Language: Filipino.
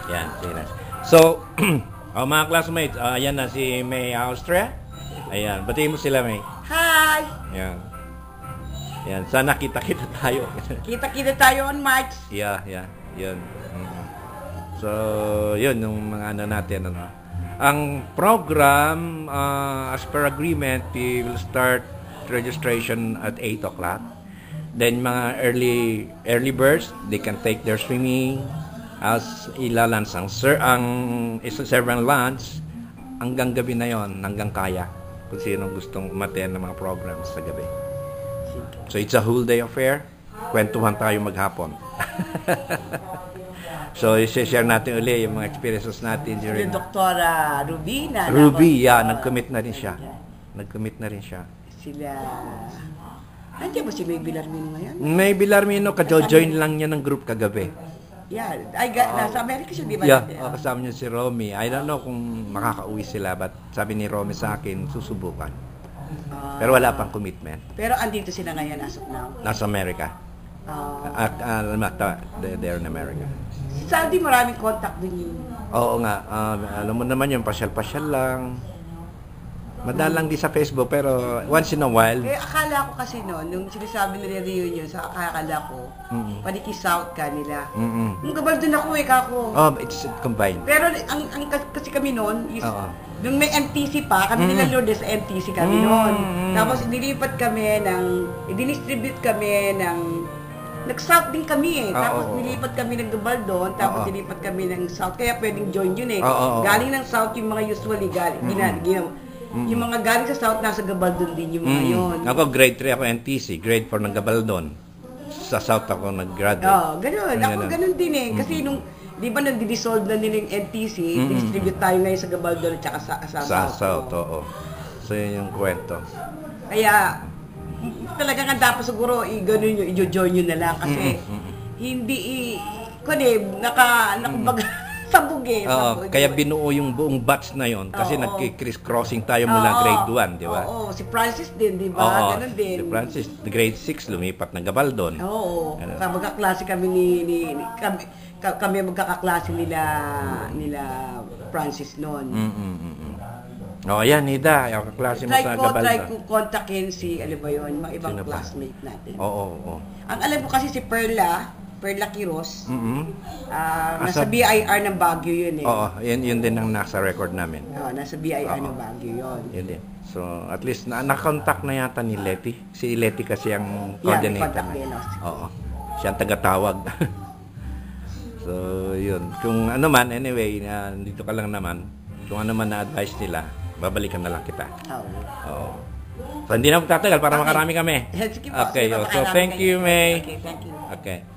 Yan, sige. So, mga classmates, ayan na si May Austria. Ayan, batiin mo sila, May. Hi! Yan. Yan, sana kita-kita tayo. Kita-kita tayo on March. Yeah. Yun. So, yun yung mga ano natin, ano. Ang program, as per agreement, we will start registration at 8 o'clock. Then, mga early birds, they can take their swimming. As ilalans ang serve lunch, hanggang gabi na yon, hanggang kaya. Kung sino gustong umattend ng mga programs sa gabi. So, it's a whole day affair. Kwentuhan tayo maghapon. So, i-share natin uli yung mga experiences natin during... Yung Doktora Rubina. Ruby, nag-commit na rin siya. Nag-commit na rin siya. Sila... Nandiyan ba si May Villarmino ngayon? May Villarmino, ka-join lang niya ng group kagabi. Yeah. Nasa Amerika siya, di ba? Yeah, kasama niya si Romy. I don't know kung makakauwi sila, but sabi ni Romy sa akin, susubukan. Pero wala pang commitment. Pero andito sila ngayon as of now? Nasa Amerika. They're in America. Saudi, maraming contact din yun. Oo nga. Alam mo naman yung pasyal-pasyal lang. Madalang di sa Facebook, pero once in a while. Akala ko kasi noon, nung sinasabi nila reunion, sa akala ko, paniki-south ka nila. Nung gabal din ako kako. Oh, it's combined. Pero kasi kami noon, nung may NTC pa, kami nila Lourdes sa NTC kami noon. Tapos idinistribute kami ng nag-south din kami eh. Tapos nilipat kami ng Gabaldon, tapos nilipat kami ng south. Kaya pwedeng join yun eh. Galing ng south yung mga usually yung mga galing sa south, nasa Gabaldon din yung mga yun. Ako grade 3 ako NTC, grade 4 ng Gabaldon. Sa south ako nag-graduate. Ganun. Ako ganun din eh. Kasi nung, di ba nag-dissolve na nila yung NTC, distribute tayo ngayon sa Gabaldon at saka sa south. Oo. So yun yung kwento. Kaya, talaga nga dapat siguro i-join nyo na lang kasi hindi sabog eh. Kaya binuo yung buong batch na yon kasi nag-criss-crossing tayo mula grade 1, di ba? Oo, si Francis din, di ba? Ganun din. Si Francis, grade 6, lumipat ng Gabaldon. Oo. Magkaklase kami kami magkakaklase nila Francis noon. Yan, Nida. Yung kaklase mo sa Gabaldon. Try ko kontakin si, alam ba yun, mga ibang classmate natin. Oo. Ang alam ko kasi si Perla Quiros, nasa BIR ng Baguio yun eh. Oo, yun din ang nasa record namin. Nasa BIR ng Baguio yun. Yun din. So, at least, na-contact na yata ni Letty. Si Letty kasi ang coordinator. Oo. Siya ang tagatawag. So, yun. Kung ano man, anyway, dito ka lang naman. Kung ano man na-advise nila, babalikan na lang kita. Oo. So, hindi na magtatagal para makarami kami. Okay, so thank you, May. Okay, thank you. Okay.